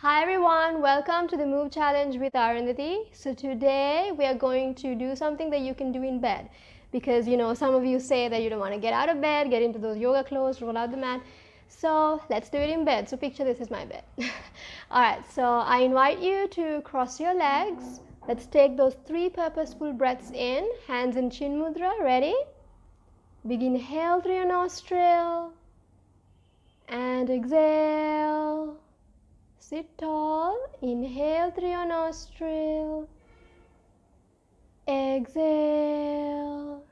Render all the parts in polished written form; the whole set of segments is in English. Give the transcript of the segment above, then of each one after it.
Hi everyone, welcome to the Move Challenge with Arundathi. So today we are going to do something that you can do in bed because some of you say that you don't want to get out of bed, get into those yoga clothes, roll out the mat. So let's do it in bed. So picture this is my bed. Alright, so I invite you to cross your legs. Let's take those 3 purposeful breaths in, hands in chin mudra, ready? Big inhale through your nostril and exhale. Sit tall, inhale through your nostril, exhale,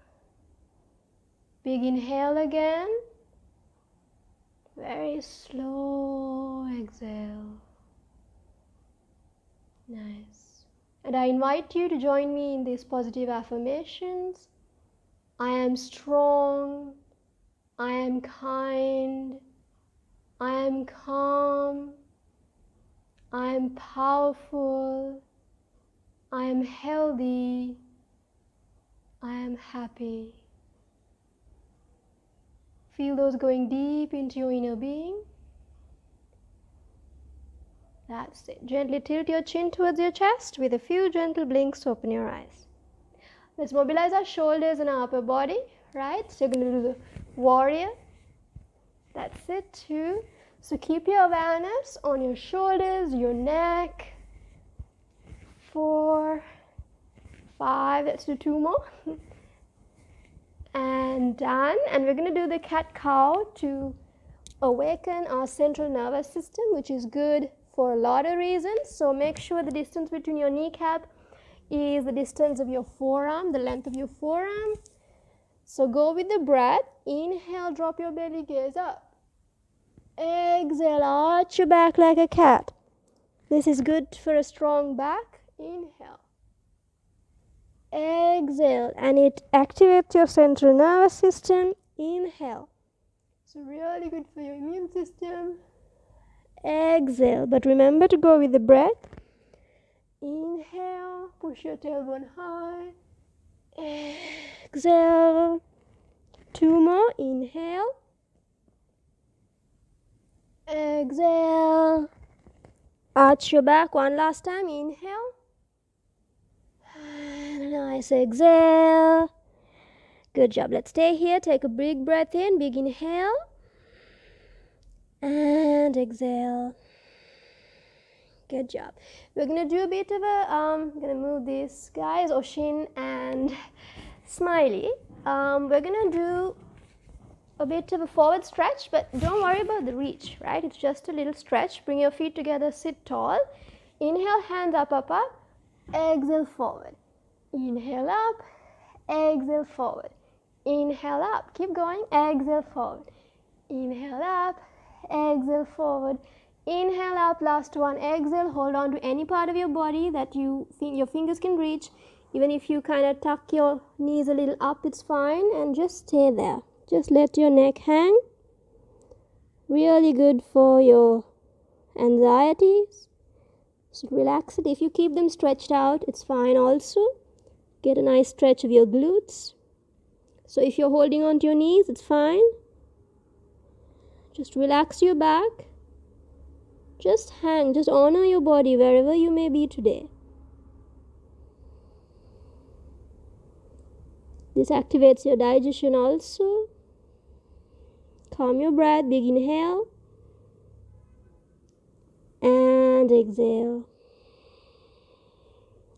big inhale again, very slow exhale, nice. And I invite you to join me in these positive affirmations. I am strong, I am kind, I am calm, I am powerful, I am healthy, I am happy. Feel those going deep into your inner being. That's it. Gently tilt your chin towards your chest. With a few gentle blinks, open your eyes. Let's mobilize our shoulders and our upper body, right? So you're going to do the warrior. That's it, 2. So keep your awareness on your shoulders, your neck. 4, 5, let's do 2 more. And done. And we're going to do the CatCow to awaken our central nervous system, which is good for a lot of reasons. So make sure the distance between your kneecap is the distance of your forearm, the length of your forearm. So go with the breath. Inhale, drop your belly, gaze up. Exhale, arch your back like a cat. This is good for a strong back. Inhale. Exhale, and it activates your central nervous system. Inhale. So really good for your immune system. Exhale, but remember to go with the breath. Inhale, push your tailbone high. Exhale. 2 more. Inhale. Exhale. Arch your back 1 last time. Inhale. And a nice exhale. Good job. Let's stay here. Take a big breath in. Big inhale. And exhale. Good job. We're going to do a bit of a, I'm going to move these guys, Oshin and Smiley. We're going to do a bit of a forward stretch, but don't worry about the reach, right? It's just a little stretch. Bring your feet together, sit tall. Inhale, hands up, up, up. Exhale, forward. Inhale up, exhale, forward. Inhale up, keep going, exhale, forward. Inhale up, exhale, forward. Inhale up, last one, exhale. Hold on to any part of your body that your fingers can reach. Even if you kind of tuck your knees a little up, it's fine, and just stay there. Just let your neck hang. Really good for your anxieties. So relax it. If you keep them stretched out, it's fine also. Get a nice stretch of your glutes. So if you're holding on to your knees, it's fine. Just relax your back. Just hang, just honor your body wherever you may be today. This activates your digestion also. Calm your breath, big inhale. And exhale.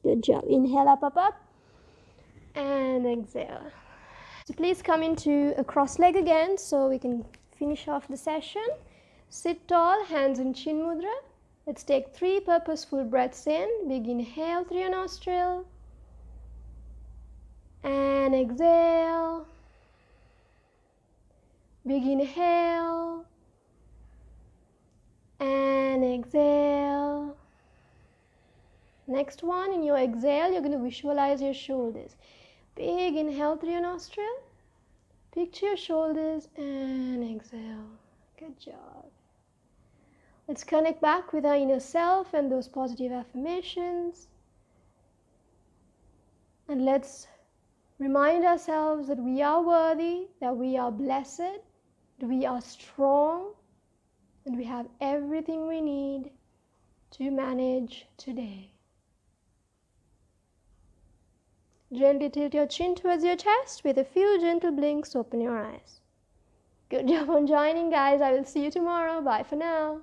Good job. Inhale, up, up, up. And exhale. So please come into a cross leg again so we can finish off the session. Sit tall, hands in chin mudra. Let's take 3 purposeful breaths in. Big inhale through your nostril. And exhale. Big inhale. And exhale. Next one, in your exhale, you're going to visualize your shoulders. Big inhale through your nostril. Picture your shoulders and exhale. Good job. Let's connect back with our inner self and those positive affirmations. And let's remind ourselves that we are worthy, that we are blessed, that we are strong, and we have everything we need. to manage today. Gently tilt your chin towards your chest. With a few gentle blinks, open your eyes. Good job on joining, guys. I will see you tomorrow. Bye for now.